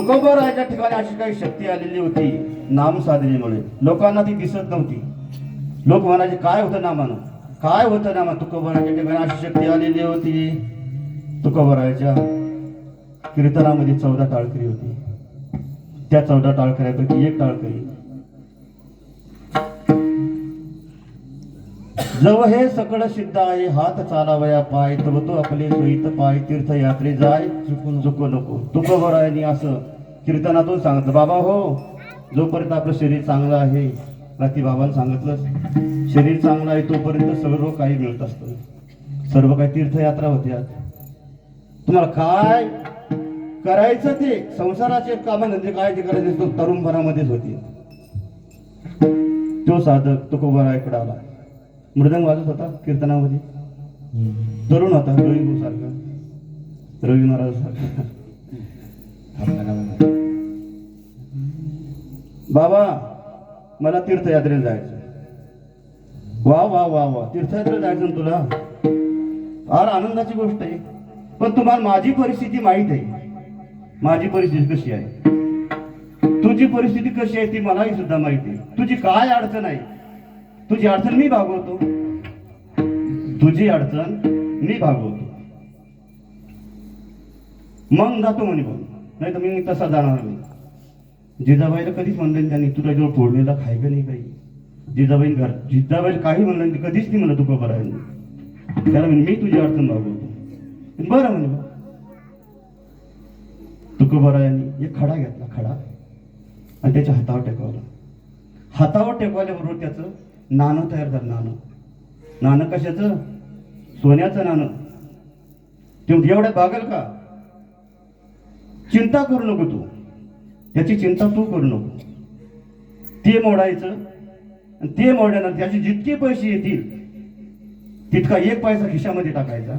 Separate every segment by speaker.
Speaker 1: तुकोबाराच्या ठिकाणी अशी काही शक्ती आलेली होती नाम साधनेमुळे. लोकांना ती दिसत नव्हती. लोक म्हणायचे काय होतं नामानं, काय होतं नामा. तुकोबाराच्या ठिकाणी अशी शक्ती आलेली होती. तुकोबाराच्या कीर्तनामध्ये 14 टाळकरी होती. त्या 14 टाळकऱ्यापैकी एक टाळकरी जव हे सकळ सिद्ध आहे हात चालावया पाय तव तो आपले सोयीत पाय तीर्थयात्रे जाय चुकू नको. तुकोबारायांनी असं कीर्तनातून सांगितलं. बाबा हो, जोपर्यंत आपलं शरीर चांगलं आहे, रात्री बाबांनी सांगितलं शरीर चांगलं आहे तोपर्यंत सर्व काही मिळत असतं. सर्व काही तीर्थयात्रा होत्या. तुम्हाला काय करायचं ते संसाराचे कामधंदे काय ते करायचे तो तरुणपणामध्येच होते. तो साधक तुकोबाराकडे आला. मृदंग वाजत होता कीर्तनामध्ये. तरुण होता, रवी सारखा, रवी महाराज सारखा. बाबा मला तीर्थयात्रेला जायचं. वा वा वा वा, तीर्थयात्रेला जायचं तुला, फार आनंदाची गोष्ट आहे. पण तुम्हाला माझी परिस्थिती माहीत आहे. माझी परिस्थिती कशी आहे, तुझी परिस्थिती कशी आहे ती मलाही सुद्धा माहिती आहे. तुझी काय अडचण आहे, तुझी अडचण मी भागवतो. तुझी अडचण मी भागवतो. मग जातो म्हणे बोल, नाही तर मी तसा जाणार नाही. जिजाबाईला कधीच म्हणलं त्यांनी तुझ्याजवळ फोडणीला खाय का नाही काही. जिजाबाईला काही म्हणलं नाही, कधीच नाही म्हणलं तुकोबारायांनी. त्याला म्हणे मी तुझी अडचण भागवतो. बरं म्हणे. तुकोबारायांनी एक खडा घेतला, खडा, आणि त्याच्या हातावर टेकवला. हातावर टेकवल्याबरोबर त्याचं नाणं तयार झालं. नाणं कशाचं, सोन्याचं नाणं. ते एवढ्यात भागल का. चिंता करू नको तू, त्याची चिंता तू करू नको. ते मोडायचं आणि ते मोडल्यानंतर त्याचे जितके पैसे येतील तितका 1 पैसा खिशामध्ये टाकायचा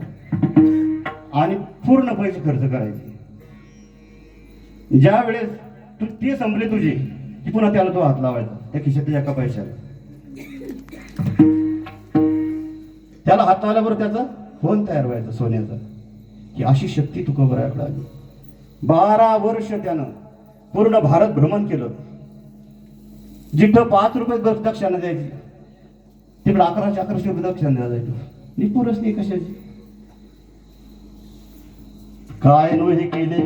Speaker 1: आणि पूर्ण पैसे खर्च करायचे. ज्या वेळेस तू ते संपले तुझे की पुन्हा त्याला तो हात लावायचा त्या खिशातल्या एका पैशाला. त्याला हात लावल्याबरोबर त्याचा फोन तयार व्हायचा सोन्याचा. की अशी शक्ती तुकोबाराकडे आली. 12 वर्ष त्यानं पूर्ण भारत भ्रमण केलं. जिथं 5 रुपये दक्षिणा द्यायची तिकडे 1100 रुपये दक्षिणा द्यायला जायचं. मी पुरच नाही कशाची. काय नो हे केले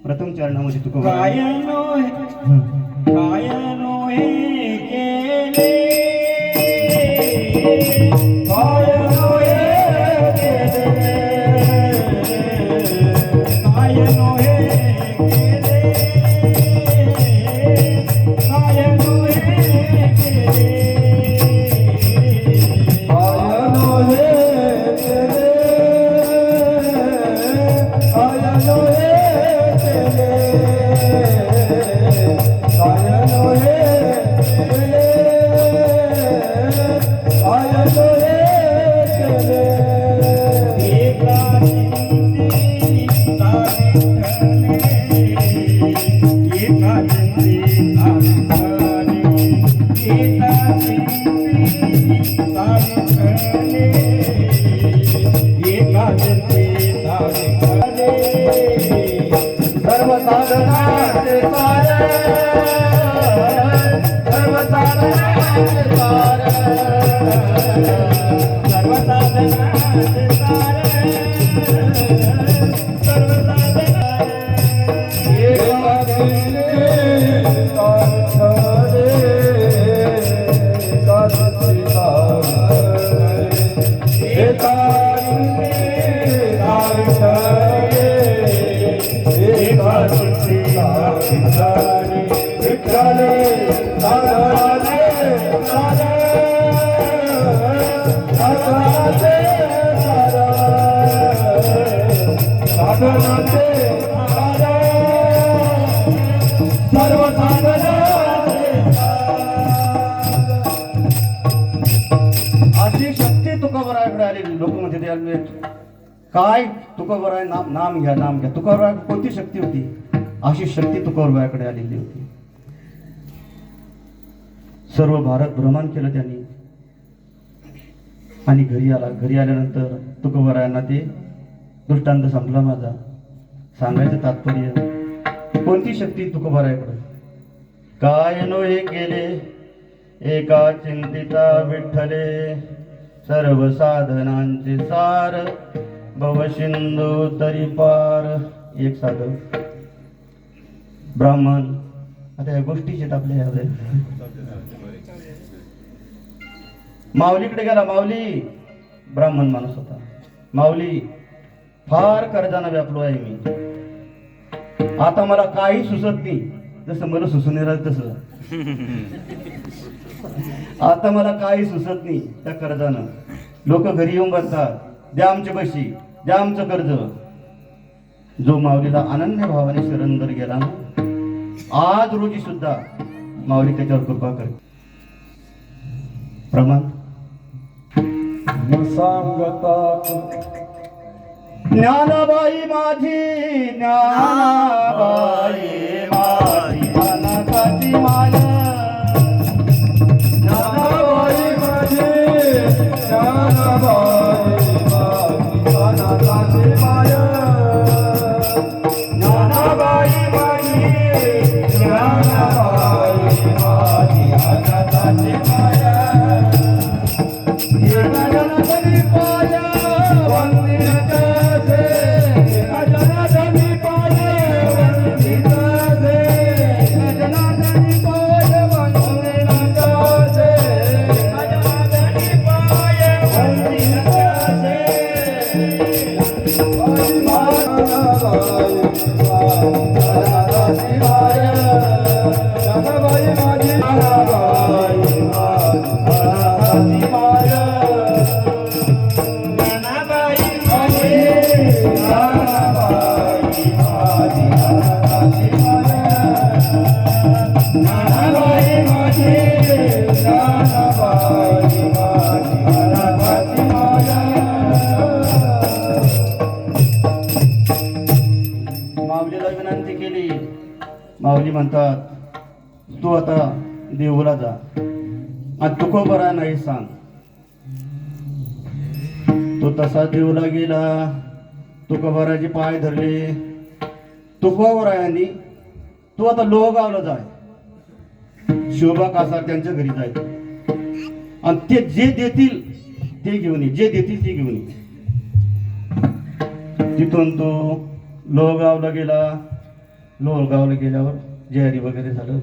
Speaker 1: प्रथम चरणामध्ये तुकोबारा.
Speaker 2: काय नो हे केले, काय नो हे केले, काय नो हे केले, काय नो हे केले, काय नो हे केले, काय नो हे
Speaker 1: अशी शक्ती तुकोबाराकडे आलेली. लोक म्हणजे काय तुकोबारा नाम घ्या, नाम घ्या. तुकोबारा कोणती शक्ती होती, अशी शक्ती तुकोबाराकडे आलेली होती. सर्व भारत भ्रमण केलं त्यांनी आणि घरी आला. घरी आल्यानंतर तुकोबारायांना ते दृष्टांत संपला माझा. सांगायचं तात्पर्य कोणती शक्ती तुकोबारायकडे? काय नोहे केले एका चिंतिता विठ्ठले, सर्व साधनांचे सार भवसिंधू तरी पार. एक साधक ब्राह्मण, आता या गोष्टीचे आपल्या ह्या माऊलीकडे गेला. माऊली ब्राह्मण माणूस होता. माऊली, फार कर्जाना व्यापलो आहे मी, आता मला काही सुचत नाही. जसं मला सुचून राहिलं तसं आता मला काही सुचत नाही त्या कर्जानं. लोक घरी येऊन बसतात, द्या आमचे पैसे, द्या आमचं कर्ज. जो माऊलीला अनन्य भावाने शरणर गेला ना, आज रोजी सुद्धा माऊली त्याच्यावर कृपा करते. प्रमाण
Speaker 2: न सांगता
Speaker 1: ज्ञानाबाई माझी, ज्ञानाबाई माझी अनाथाची माया,
Speaker 2: ज्ञानाबाई माझी, ज्ञानाबाई माझी अनाथाची माया. ज्ञानाबाई माझी, ज्ञानाबाई माझी अनाथाची माया.
Speaker 1: जनार्दनी पाया
Speaker 2: वंदिताचे, जनार्दनी पाया वंदिताचे,
Speaker 1: जनार्दनी पाया
Speaker 2: वंदिताचे, जनार्दनी पाया वंदिताचे. ज्ञानाबाई माझी, ज्ञानाबाई माझी माया.
Speaker 1: माऊलीला विनंती केली. माऊली म्हणतात, तू आता देऊला जा आणि तुकोबरा नाही सांग. तो तसा देऊला गेला. तुकोबराचे पाय धरले. तुकोबरायांनी, तू आता लोहगावला जाय, शोभा कासार त्यांच्या घरी जाय आणि ते जे देतील ते घेऊन ये, जे देतील ते घेऊन ये. तिथून तो लोहगावला गेला. लोहगावला गेल्यावर जेरी वगैरे झालं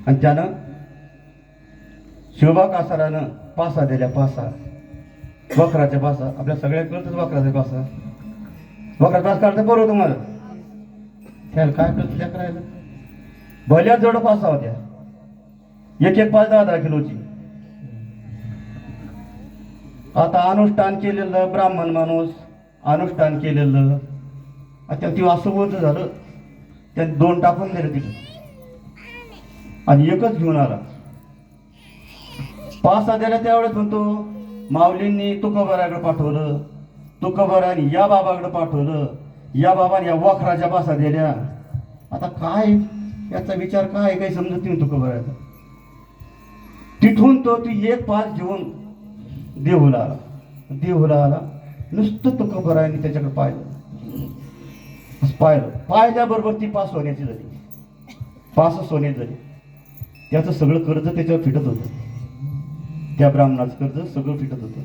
Speaker 1: आणि त्यानं शोभा कासारानं पासा दिल्या. पासा, वखराच्या पासा. आपल्या सगळ्या कळतच वखराच्या पासा. वखराचा पास काढता बरोबर तुम्हाला. त्याला काय कळतं त्या करायला. भल्याच जोड पासा होत्या. एक एक 5-10 किलोची. आता अनुष्ठान केलेलं ब्राह्मण माणूस, अनुष्ठान केलेलं, आता ती असं होत झालं. त्याने 2 टाकून दिले तिथे आणि एकच घेऊन आला. पासा दिला. त्यावेळेस म्हणतो, माऊलींनी तुकोबाराकडे पाठवलं, तुकोबाराने या बाबाकडे पाठवलं, या बाबाने या वखराच्या पासा दिल्या. आता काय याचा विचार काय, काही समजत नाही तुकोबाराचा. तिथून तो ती एक पास घेऊन देहूला आला. देहूला आला. नुसतं तुकोबाराने त्याच्याकडे पाहिलं. पाहिल्याबरोबर ती पास सोन्याची झाली. पास सोन्याची झाली. त्याचं सगळं कर्ज त्याच्यावर फिटत होतं. त्या ब्राह्मणाचं कर्ज सगळं फिटत होतं.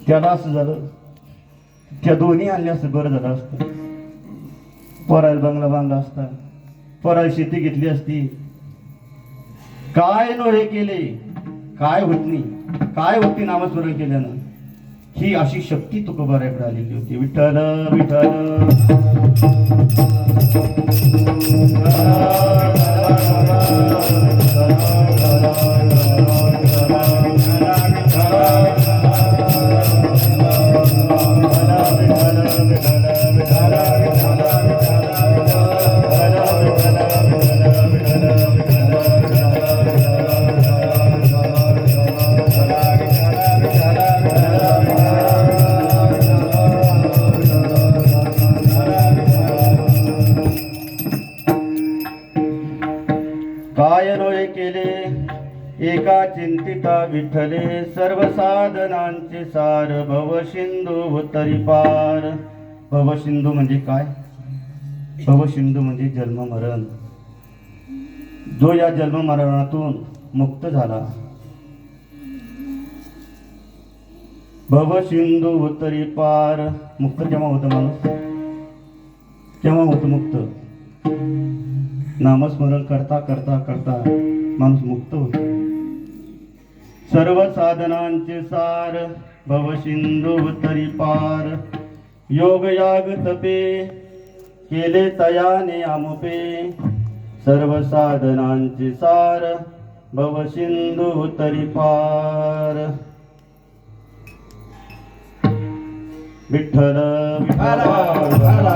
Speaker 1: त्याला असं झालं, त्या दोन्ही आणल्या असतं बरं झालं असतं. पोरायला बंगला बांधला असता, पोरायला शेती घेतली असती. काय नो हे केले, काय होत नाही, काय होत नाही नामस्मरण केल्यानं. ही अशी शक्ती तुकोबाराकडे आलेली होती. विठ्ठल विठ्ठल. काय नोहे केले एका चिंतिता विठ्ठले, सर्व साधनांचे सार भवसिंधू तरी पार. भवसिंधू म्हणजे काय? भवसिंधू म्हणजे जन्म मरण. जो या जन्म मरणातून मुक्त झाला, भवसिंधू उत्तरी पार. मुक्त केव्हा होतं माणूस? केव्हा होतं मुक्त? नामस्मरण करता करता करता माणूस मुक्त होतो. सर्व साधनांचे सार भवसिंधू उत्तरी पार. योग याग तपे केले तयाने आमुपे. सर्व साधनांचे सार भवसिंधू उत्तरी पार. विठ्ठल विठ्ठल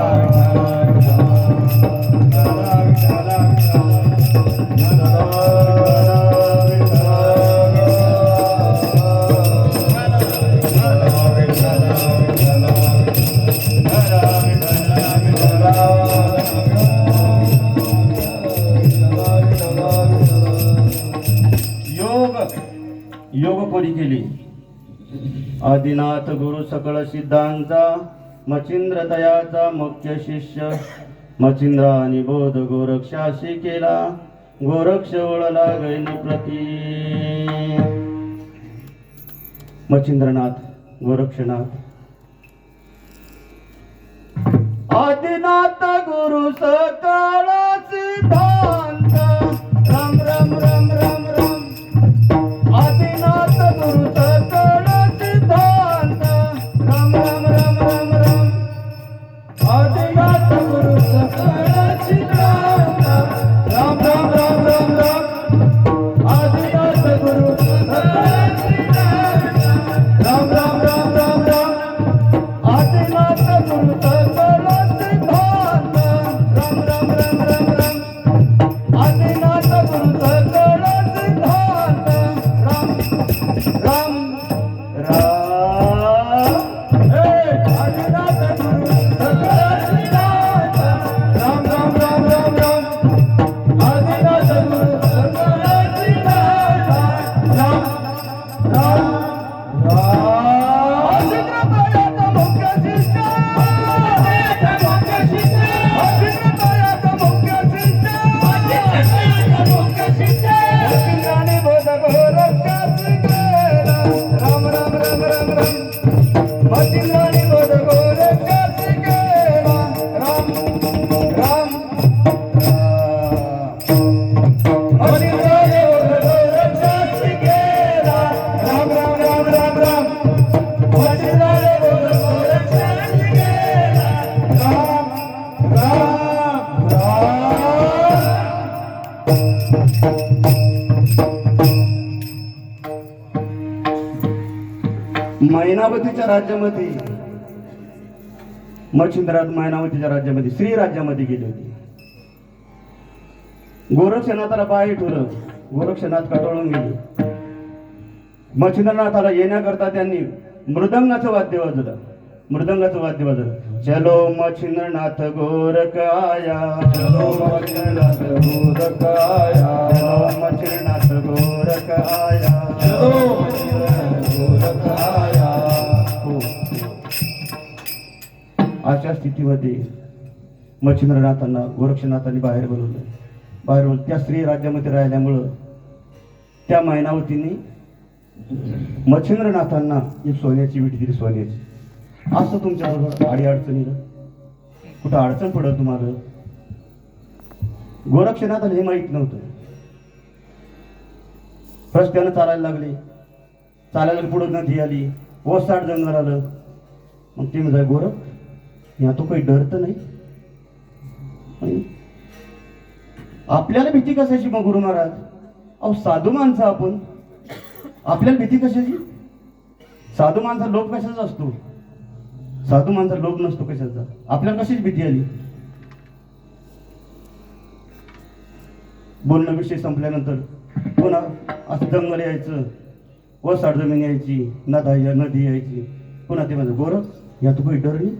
Speaker 1: योग कोणी केली? आदिनाथ गुरु सकळ सिद्धांचा मच्छिंद्र तयाचा मुख्य शिष्य. मच्छिंद्र आणि बोध गोरक्षाशी केला. गोरक्ष ओळला गैनी प्रती. मच्छिंद्रनाथ गोरक्षनाथ. आदिनाथ गुरु सकळ सिद्धांत. राम राम राम राम राम. आदिनाथ गुरु सकळ सिद्धांत. राम राम राम राम राम. आदिनाथ गुरु सकळ सिद्धांत. राम राम राम राम राम. आदिनाथ गुरु सकळ सिद्धांत. राम राम राम राम राम. आदिनाथ गुरु सकळ सिद्धांत. राम राम राम राम राम. आदिनाथ गुरु सकळ सिद्धांत. राम राम. आदिनाथ गुरु सकळ सिद्धांत. राम राम राम राम राम. आदिनाथ गुरु सकळ सिद्धांत. राम राम राम. असिद्रतयाचा मुख्य शिष्य. असिद्रतयाचा मुख्य शिष्य. असिद्रतयाचा मुख्य शिष्य. असिद्रतयाचा मुख्य शिष्य. मच्छिंद्राने बोध गोरक्षाशी केला. राम राम राम राम राम. मच्छिंद्राने बोध गोरक्षाशी केला. राम राम राम. मच्छिंद्राने बोध गोरक्षाशी केला. राम राम राम राम राम. मच्छिंद्राने बोध गोरक्षाशी केला. राम राम राम. मैनावतीच्या राज्यामध्ये मच्छिंद्रनाथ मैनावतीच्या राज्यामध्ये श्री राज्यामध्ये गेले होते. गोरक्षनाथाला बाहेर ठेवलं. गोरक्षनाथ कटाळून गेले. मच्छिंद्रनाथाला येण्याकरता त्यांनी मृदंगाचं वाद्य वाजवलं. मृदंगाचं वाद्य वाजवलं. चलो मच्छिंद्रनाथ गोरख आया. चलो मच्छिंद्रनाथ गोरख आया. चलो मच्छिंद्रनाथ गोरख आया. चलो मच्छिंद्रनाथ गोरख आया. हो. अशा स्थितीमध्ये मच्छिंद्रनाथांना गोरक्षनाथांनी बाहेर बोलवलं. बाहेर बोलवलं. त्या स्त्री राज्यामध्ये राहिल्यामुळं त्या मैनावतीने मच्छिंद्रनाथांना एक सोन्याची विटी दिली. सोन्याची. असं तुमच्याबरोबर आडी अडचणीला कुठं अडचण पडत तुम्हाला? गोरक्षनाथाला हे माहीत नव्हतं. रस्त्यानं चालायला लागले. चालायला पुढं नदी आली. ओसाड जंगल आलं. मग ते म्हणजे गोरख या तो काही डर तर नाही. आपल्याला भीती कशाची मग गुरु महाराज? अहो साधू माणसं आपण. आपल्याला भीती कशाची? साधू माणसा लोभ कशाचा असतो? साधू माणसा लोभ नसतो कशाचा. आपल्याला कशाची भीती आली? बोलणं विषय संपल्यानंतर पुन्हा असं जंगल यायचं. ओसाड जमीन यायची. नदी यायची. पुन्हा ते माझं गोरख या तू काही डर नाही.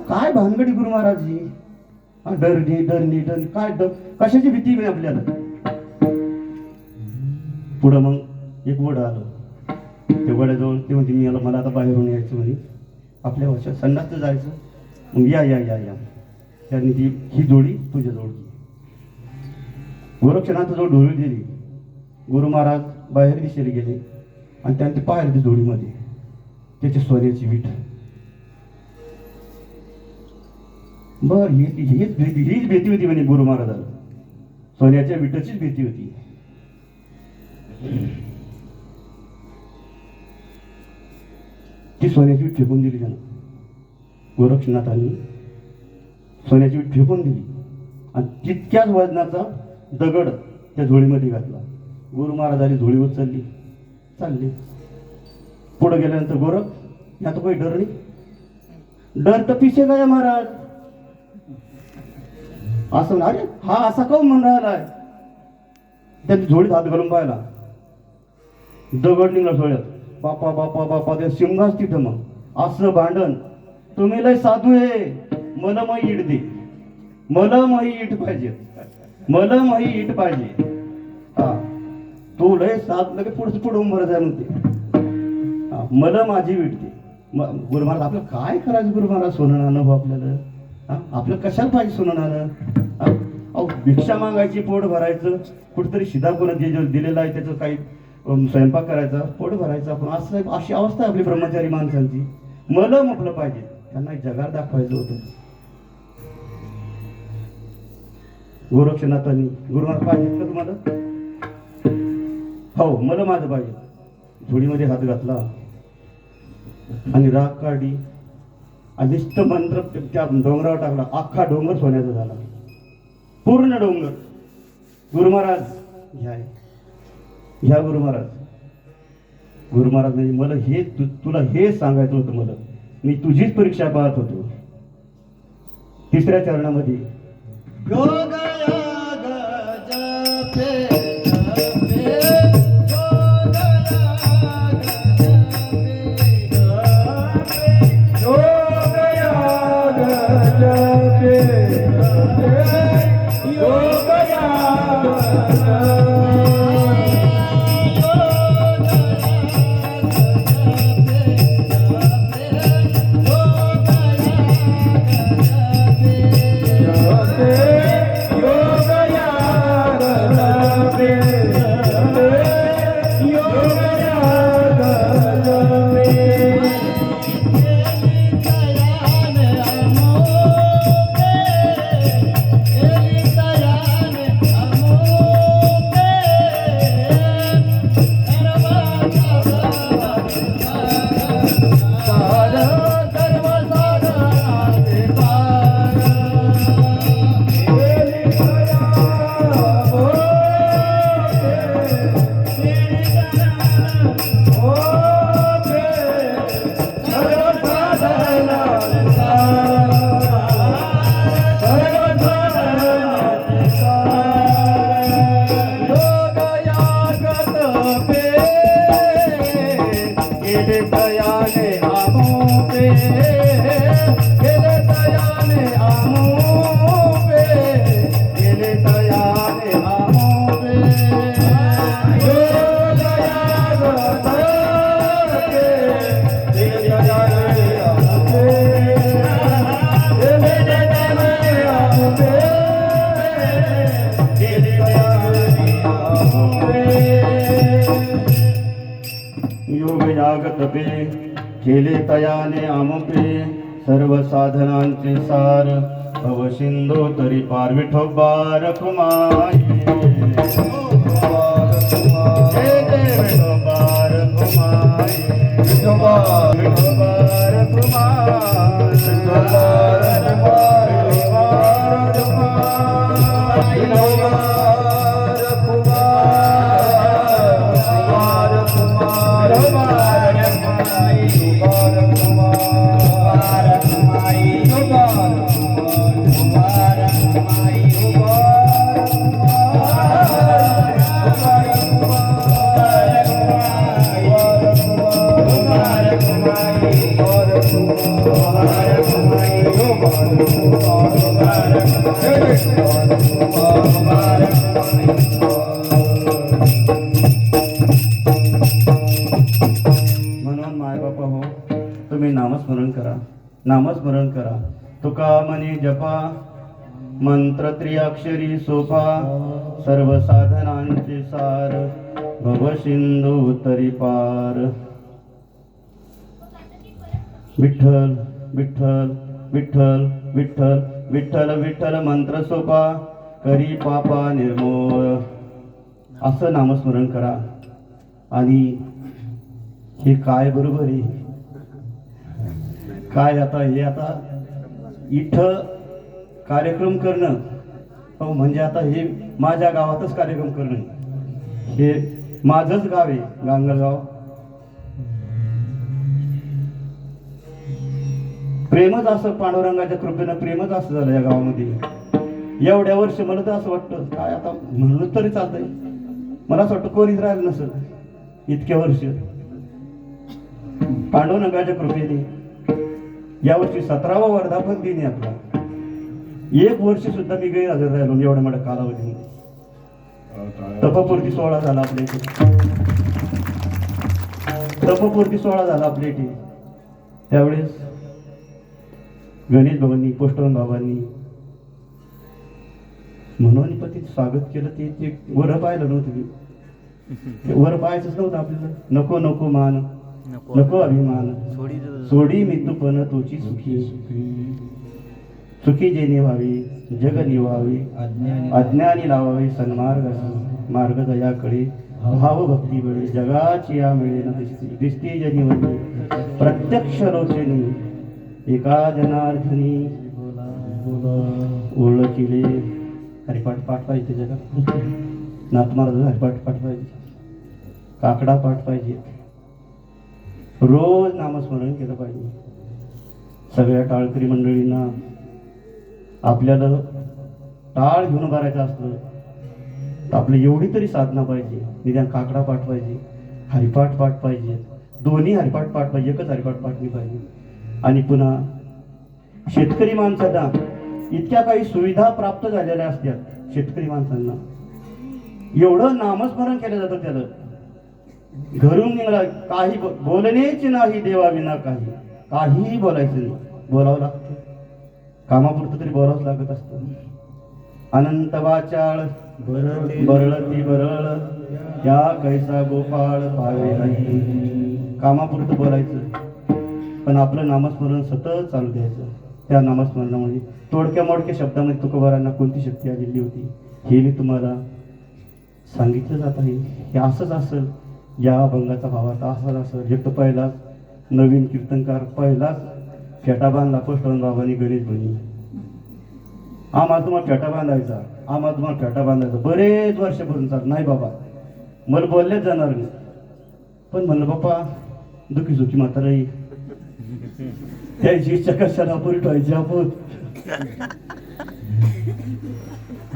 Speaker 1: काय भानगडी गुरु महाराजजी? डरणी काय कशाची भीती नाही आपल्याला? पुढं मग एक वड आलं. ते वड्याजवळ ते म्हणते मला आता बाहेरून यायचं म्हणे. आपल्या वर्षात संडासचं जायचं. मग या त्यांनी ही जोडी तुझ्या जोडली. गोरक्षनाथ जो ढोली दिली, गुरु महाराज बाहेर दिशेला गेले आणि त्यांनी पाहिलं ती जोडीमध्ये त्याची सोन्याची वीट. बर हीच भीती होती म्हणे गुरु महाराजाला, सोन्याच्या विटाचीच भीती होती. ती सोन्याची वीट फेकून दिली त्यानं. गोरक्षनाथांनी सोन्याची वीट फेकून दिली आणि तितक्याच वजनाचा दगड त्या झोळीमध्ये घातला. गुरु महाराजांनी झोळी उचलली, चालले. पुढे गेल्यानंतर गोरख या तो काही डर नाही, डर तर पिछे गया महाराज. असं अरे हा असा काऊन म्हणून राहिलाय. त्यांनी झोळीत हात घालून पाहिला, दगड निघला झोळ्यात. बापा बापा बापा त्या शिमगाच तिथं. मग असं भांडण, तुम्ही लय साधू आहे, मला मग इट दे, मला मग इट पाहिजे, मला मग इट पाहिजे. हा तू लय साध लगे पुढे उंबर जाय म्हणते. हा मला माझी वीट दे. गुरु महाराज आपलं काय करायचं गुरु महाराज, सोनं नाणं हो आपल्याला. हा आपलं कशाला पाहिजे सोनं नाणं. अहो भिक्षा मागायची, पोट भरायचं, कुठेतरी शिदा कोणा जे दिलेलं आहे त्याचं काही स्वयंपाक करायचा, पोट भरायचं. आपण असं अशी अवस्था आहे आपली ब्रह्मचारी माणसांची. मला म्हटलं पाहिजे, त्यांना जगार दाखवायचं होतं. गोरक्षनाथांनी गुरु महाराज पाहिजे का तुम्हाला. हो मला माझं पाहिजे. झोळीमध्ये हात घातला आणि राग काढली आणि नुसतं मंत्र त्या डोंगरावर टाकला. अख्खा डोंगर सोन्याचा झाला, पूर्ण डोंगर. गुरु महाराज घ्या गुरु महाराज. गुरु महाराज म्हणजे मला हे तुला हे सांगायचं होतं, मला मी तुझीच परीक्षा पाहत होतो. तिसऱ्या चरणामध्ये तपे केले तयाने आमोपे सर्व साधनांचे सार अवशिंदो तरी पार विठोबा रखुमाई विठोबा रखुमाई विठोबा म्हणून माय बापा हो, तुम्ही नामस्मरण करा, नामस्मरण करा. तुका म्हणे जपा मंत्र त्रिअक्षरी सोपा सर्व साधनांचे सार भव सिंधू तरी पार विठ्ठल विठ्ठल विठ्ठल विठ्ठल विठ्ठल विठ्ठल मंत्र सोपा करी पापा निर्मूळ असं नामस्मरण करा. आणि हे काय बरोबर आहे काय आता हे आता इथं कार्यक्रम करणं हो म्हणजे आता हे माझ्या गावातच कार्यक्रम करणं हे माझंच गाव आहे गांगलगाव. प्रेमच असं पांडुरंगाच्या कृपेनं प्रेमच असं झालं या गावामध्ये एवढ्या वर्ष. मला तर असं वाटतं काय आता म्हणलं तरी चालतंय मला असं वाटतं कोणीच राहिलं नसं इतक्या वर्ष पांडुरंगाच्या कृपेने. यावर्षी 17वा वर्धापन दिन आहे आपला. 1 वर्ष सुद्धा मी गैरहजर राहिलो एवढ्या मोठ्या कालावधीमध्ये. तपपूर्ती सोहळा झाला आपल्या इथे तपपूर्ती सोहळा झाला आपल्या इथे. त्यावेळेस गणेश भावांनी पोस्टवन बाबांनी म्हणून पती स्वागत केलं. ते वर पाहिलं नव्हतं मी वर पाहायचंच नव्हतं आपल्याला. नको नको मान नको अभिमान सोडी मी तू पण तुझी सुखी सुखी जेणे व्हावी जग निवावे अज्ञानी लावावे सन्मार्ग मार्ग दयाकडे भाव भक्ती बळे जगाची या मिळेना दिसती जनी होते प्रत्यक्ष रोचनी एका जनार्दनी ओळखिले. हरिपाठ पाठ पाहिजे जगात नाथ महाराज हरिपाठ पाठ पाहिजे काकडा पाठ पाहिजे रोज नामस्मरण केलं पाहिजे. सगळ्या टाळकरी मंडळींना आपल्याला टाळ घेऊन भरायचं असलं तर आपली एवढी तरी साधना पाहिजे. निदान काकडा पाठ पाहिजे हरिपाठ पाठ पाहिजे दोन्ही हरिपाठ पाठ पाहिजे एकच हरिपाठ पाठ नाही पाहिजे. आणि पुन्हा शेतकरी माणसांना इतक्या काही सुविधा प्राप्त झालेल्या असतात. शेतकरी माणसांना एवढं नामस्मरण केलं जातं त्याला घरून निघाला काही बोलण्याची नाही देवाविना काहीही बोलायचं नाही. बोलावं लागतं कामापुरतं तरी बोलावंच लागत असतं. अनंत वाचाळ बरळती बरळ या कैसा गोपाळ पावे नाही. कामापुरतं बोलायचं पण आपलं नामस्मरण सतत चालू द्यायचं. त्या नामस्मरणामध्ये तोडक्या मोडक्या शब्दामध्ये तुकोबारांना कोणती शक्ती आलेली होती हे मी तुम्हाला सांगितलं जात आहे. हे असंच असेल या अभंगाचा भावार्थ असाच असेल. एक तर पहिलाच नवीन कीर्तनकार पहिलाच फेटा बांधला पोस्टवन बाबांनी गणेश भाई आम्हाला तुम्हाला फेटा बांधायचा आम्हाला तुम्हाला फेटा बांधायचा. बरेच वर्षापासून चाल नाही बाबा मला बोललेच जाणार नाही. पण म्हणलं बाप्पा दुखी सुखी म्हातारा त्याची इच्छा कशाला पुरी ठेवायची आपण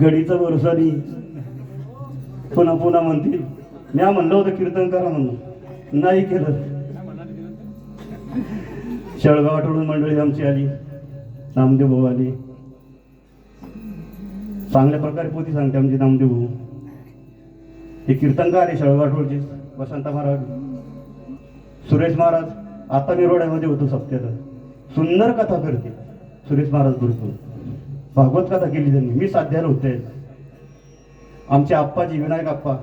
Speaker 1: गडीचा भरोसा नाही. पुन्हा पुन्हा म्हणतील मी म्हणलं होतं कीर्तन करा म्हणून नाही केलं. शेळगाव आठवडून मंडळी आमची आली नामदेव भाऊ आले चांगल्या प्रकारे पोथी सांगते आमचे नामदेव भाऊ. हे कीर्तनकार आहे शेळगाव आठवडचे वसंत महाराज सुरेश महाराज. आता मी रोड्यामध्ये होतो सप्त्याला सुंदर कथा करते सुरेश महाराज भरपूर भागवत कथा केली त्यांनी. मी साध्याला होते. आमचे आप्पाजी विनायक आप्पा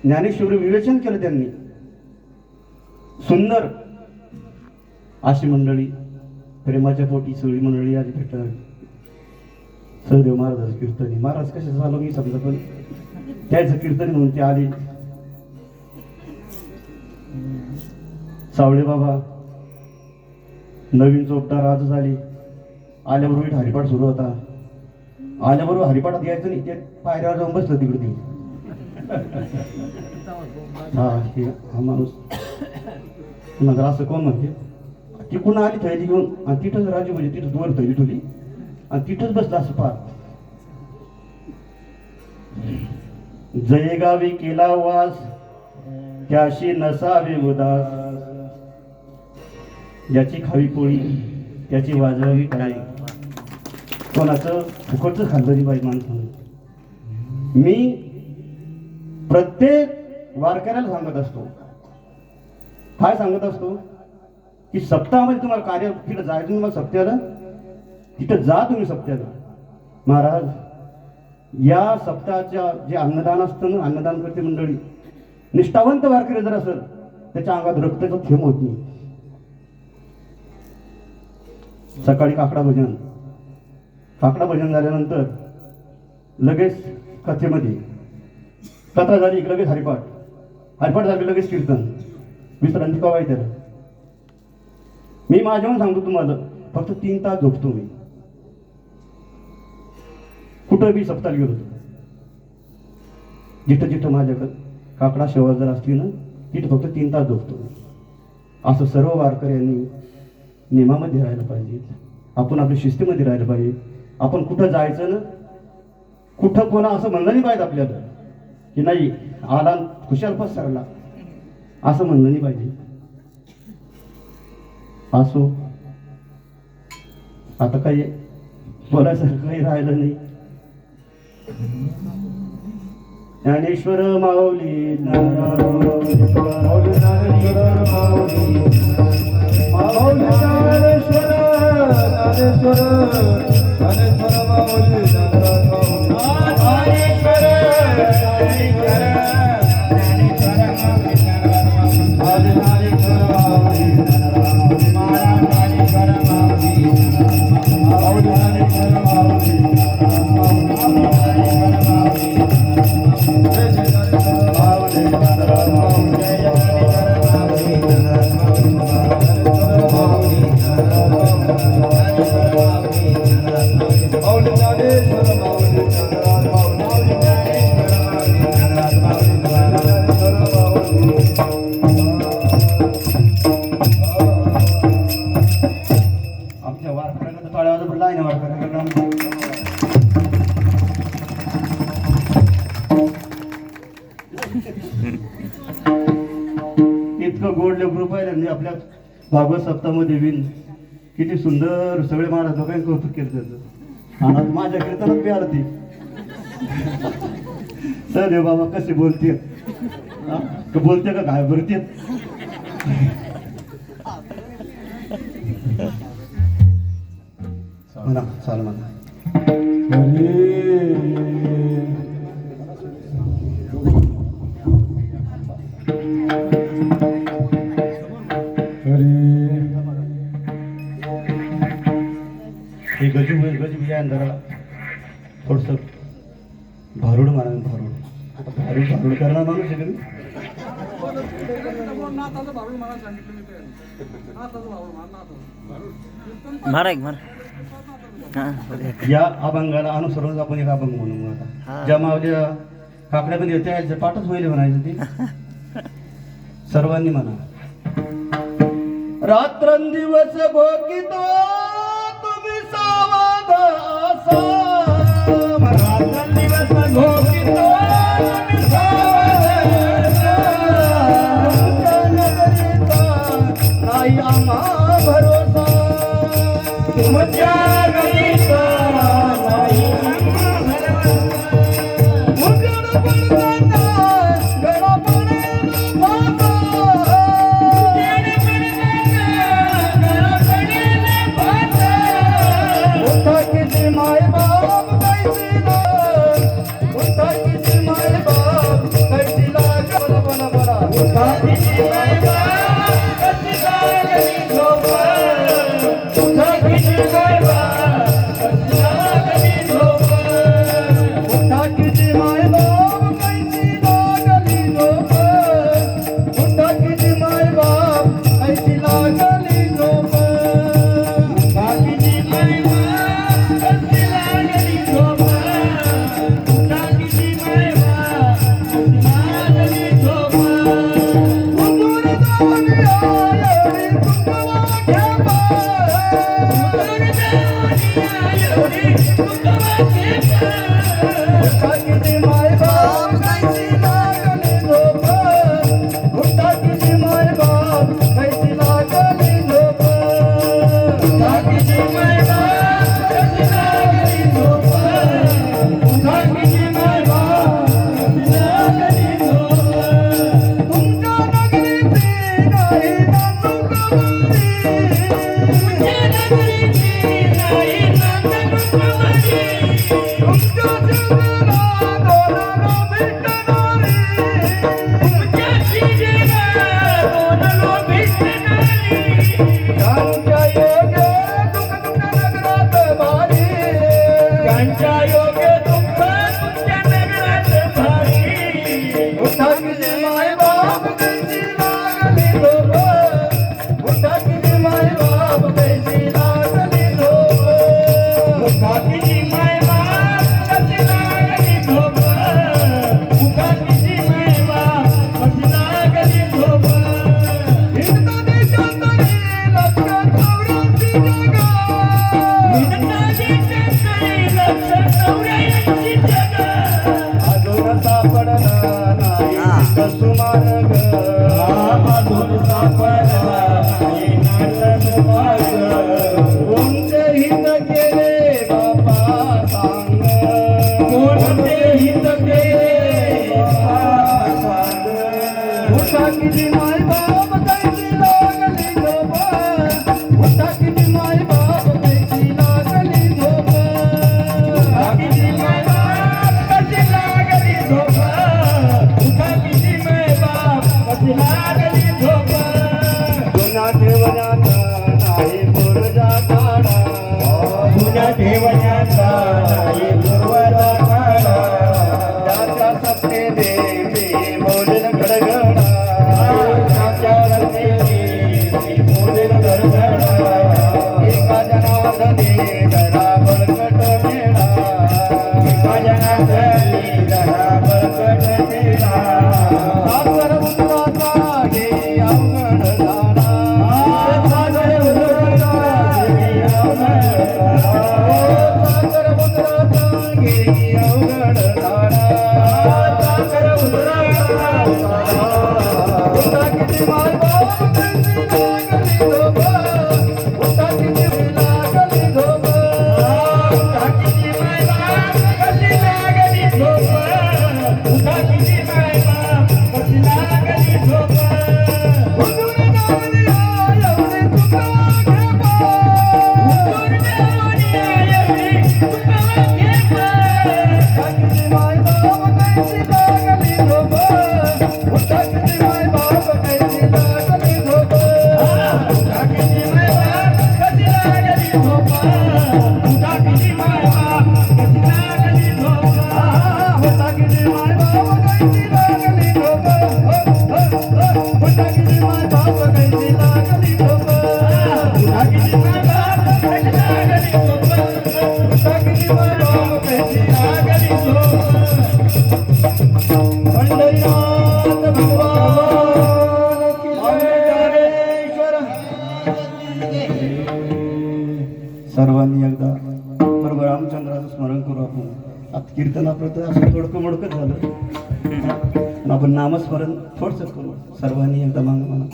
Speaker 1: ज्ञानेश्वर विवेचन केलं त्यांनी सुंदर. अशी मंडळी प्रेमाच्या पोटी सगळी मंडळी आली भेटणार. सहदेव महाराजाचं कीर्तनी महाराज कशाचं झालं मी समजा पण त्याचं कीर्तनी म्हणून ते आले. सावळे बाबा नवीन चोपदार आजच आले. आल्याबरोबर हरिपाठ सुरू होता. आल्याबरोबर हरिपाठात यायचं नाही ते पायऱ्यावर जाऊन बसलं तिकडे ते हा माणूस नंतर असं कोण म्हणते तिकडून आली थैली घेऊन आणि तिथंच राजू म्हणजे तिथंच वर थैली ठेवली आणि तिथंच बसला असं पार. जयगावी केला वास त्याशी नसावे उदास ज्याची खावी पोळी त्याची वाजवावी काय. कोणाचं फुकटचं खाल्लं नाही पाहिजे माणसानं. मी प्रत्येक वारकऱ्याला सांगत असतो काय सांगत असतो की सप्ताहामध्ये तुम्हाला कार्य तिथं जायचं तुम्हाला सप्त्याला, तिथं जा तुम्ही सप्त्याला. महाराज या सप्ताहाच्या जे अन्नदान असतं ना, अन्नदान करते मंडळी, निष्ठावंत वारकरी जर असेल त्याच्या अंगात रक्ताचा थेंब होत नाही. सकाळी काकडा भजन झाल्यानंतर लगेच कथेमध्ये कथा झाली की लगेच हरिपाठ झाली लगेच कीर्तन, विश्रांती कवाय त्याला. मी माझ्याहून सांगतो तुम्हाला, फक्त 3 तास झोपतो मी, कुठं बी सप्ताहाला गेलो जिथं जिथं माझ्याकडं काकडा शेवा जर असली ना तिथं फक्त 3 तास झोपतो मी. असं सर्व वारकऱ्यांनी नियमामध्ये राहायला पाहिजे. आपण आपल्या शिस्तीमध्ये राहायला पाहिजे. आपण कुठं जायचं ना, कुठं कोणा असं म्हणलं नाही पाहिजे आपल्याला की नाही आला खुशाल पसरला, असं म्हणलं नाही पाहिजे. असो आता काही बोलायसारखं काही राहिलं नाही. ज्ञानेश्वर माऊली
Speaker 2: माऊली ज्ञानेश्वर माऊली
Speaker 1: आमच्या वारकऱ्यांना थोड्या वाजता पडला आहे ना वारकऱ्यांना. इतकं गोड ग्रुप आहे म्हणजे आपल्या भागवत सप्ताहामध्ये विन किती सुंदर सगळे महाराज लोकांनी कौतुक केलं त्याचं. आणि माझ्या कीर्तनात बी आरती सर रे बाबा कसे बोलते, बोलते का काय भरते. म्हणा चाल म्हणा. हे गजू या अंधाराला थोडस भारूड म्हणा. भारूड करणार माणूस आहे का? या अभंगाला अनुसरून आपण एक अभंग म्हणू. आता ज्या मावल्या काकड्यामध्ये त्या पाठच होईल म्हणायचं ते सर्वांनी म्हणा. रात्रंदिवस भोगितो तुम्ही सावध असा, रात्रंदिवस भोगितो तुम्ही सावध असा, नाही आम्हा भरोसा तुमच्या गणिता नाही.
Speaker 2: ठेवण्याचा नाही पूर्वदा काळा
Speaker 1: त्याच्या सत्ते देवी बोलेन गडगडा
Speaker 2: त्याच्या रस्त्याची बोलेल गडगडा
Speaker 1: एका जनार्दनी धरा बळकट मेळा
Speaker 2: भजनातली जरा बळकट मेला
Speaker 1: सागर उतराचा घे अवघड झाला
Speaker 2: सागर उतराचा घे अवघड झाला
Speaker 1: सागर उतराचा घे अवघड झाला
Speaker 2: सागर उतराचा
Speaker 1: उठा किती माय बाप कशी लागली झोप उठा किती लागली झोप
Speaker 2: टाकीची माय बाप कशी लागली झोप टाकीची माय बाप कशी लागली झोप
Speaker 1: उजून जाऊन या एवढे तुका घे बा
Speaker 2: उतरून जाऊन या एवढी तुका घे बा.
Speaker 1: किती माय बाप कशी लागली झोप उठा किती माय बाप कशी लागली झोप
Speaker 2: टाकीची माय बाप कशी लागली झोप टाकीची माय बाप कशी लागली झोप
Speaker 1: उठा किती माय बाप कशी लागली झोप उठा किती माय बाप कशी लागली झोप
Speaker 2: टाकीची माय बाप कशी लागली झोप
Speaker 1: उठा किती माय बाप कशी
Speaker 2: लागली झोप
Speaker 1: पंढरीनाथ भगवान की ज्ञानेश्वर सर्वांनी एकदा प्रभू रामचंद्राचं स्मरण करू आपण आता कीर्तन आपलं तर असं थोडकं मोडकं झालं पण आपण नामस्मरण थोडंसं करू सर्वांनी एकदा मागं म्हणा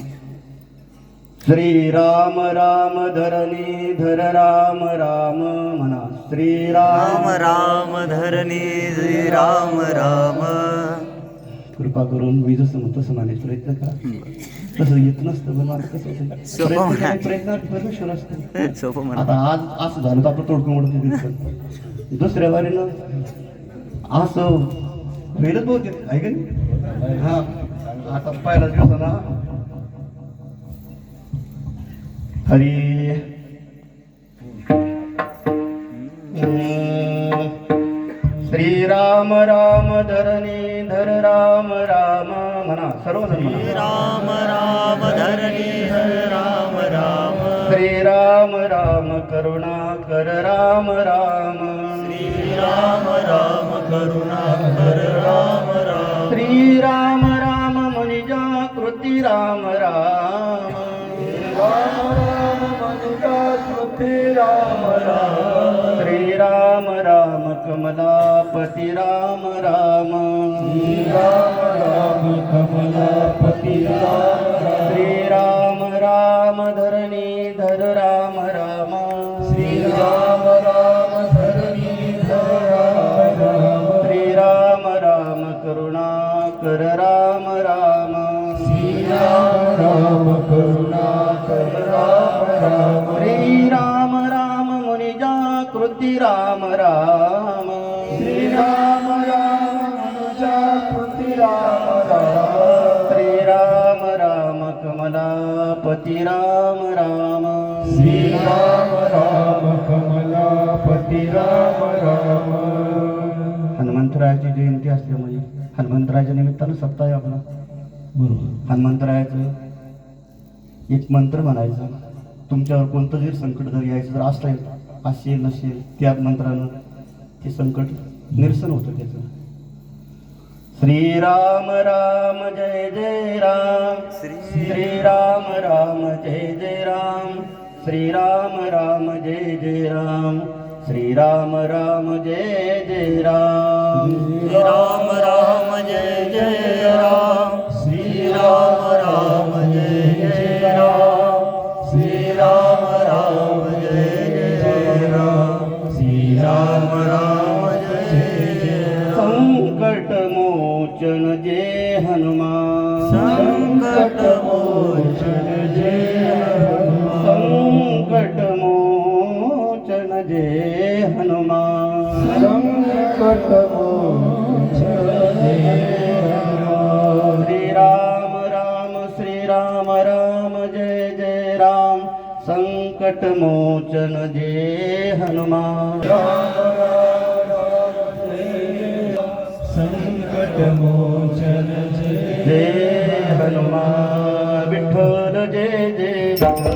Speaker 1: श्रीराम राम धरणी धर राम राम म्हणा श्रीराम
Speaker 3: राम राम धरणी श्री राम राम
Speaker 1: कृपा करून मी जसं म्हणतो तसं म्हणायचं प्रयत्न करा तसं येत नसतं पण मला कसं होतं
Speaker 3: सोपं
Speaker 1: प्रयत्नात परमेश्वर असतं
Speaker 3: सोपं म्हणा
Speaker 1: आता आज असं झालं तर आपण तोडकं मोडतो दुसऱ्या वारीनं असं वेळच बहुतेक आहे का नाही हा आता पहिला दिवस ना हरी श्रीराम राम धरणी धर राम राम म्हणा सर्वजण म्हणा
Speaker 3: राम राम धरणी हर राम राम
Speaker 1: श्रीराम राम करुणा कर राम राम
Speaker 3: राम राम करुणा कर राम राम
Speaker 1: श्रीराम राम मुनिजा कृती राम राम श्रीराम राम कमलापति राम राम
Speaker 2: कमलापति
Speaker 1: श्रीराम राम धरणी धर राम राम
Speaker 2: श्रीराम राम धरणी धर राम
Speaker 1: श्रीराम राम करुणा कर राम राम
Speaker 2: श्रीराम राम करुणा कर राम राम
Speaker 1: श्रीराम राम मुनिजा कृती राम राम
Speaker 2: श्रीराम राम मनुजा कृती राम राम
Speaker 1: श्रीराम राम कमलापति राम राम
Speaker 2: श्रीराम राम कमलापति राम राम
Speaker 1: हनुमंतरायाची जयंती असल्यामुळे हनुमंतरायाच्या निमित्तानं सप्ताह आहे आपला
Speaker 2: बरोबर
Speaker 1: हनुमंतरायाचं एक मंत्र म्हणायचं तुमच्यावर कोणतं जरी संकट जर यायचं जर असेल असेल नसेल त्या मंत्रानं ते संकट निरसन होतं त्याचं श्रीराम राम जय जय राम श्रीराम राम जय जय राम श्रीराम राम जय जय राम श्रीराम राम जय जय राम
Speaker 3: राम राम जय जय राम
Speaker 2: श्रीराम राम जय जय राम श्रीराम राम जय जय राम श्रीराम राम जय जय
Speaker 1: संकट मोचन जय हनुमान
Speaker 2: संकट मोचन जय हनुमान
Speaker 1: संकट मोचन जय हनुमान
Speaker 2: संकट मोचन जय हनुमान
Speaker 1: श्रीराम राम श्रीराम राम जय जय राम संकट संकट मोचन जय हनुमान
Speaker 2: संकट मोचन
Speaker 1: जय हनुमान विठ्ठल जय जय विठ्ठल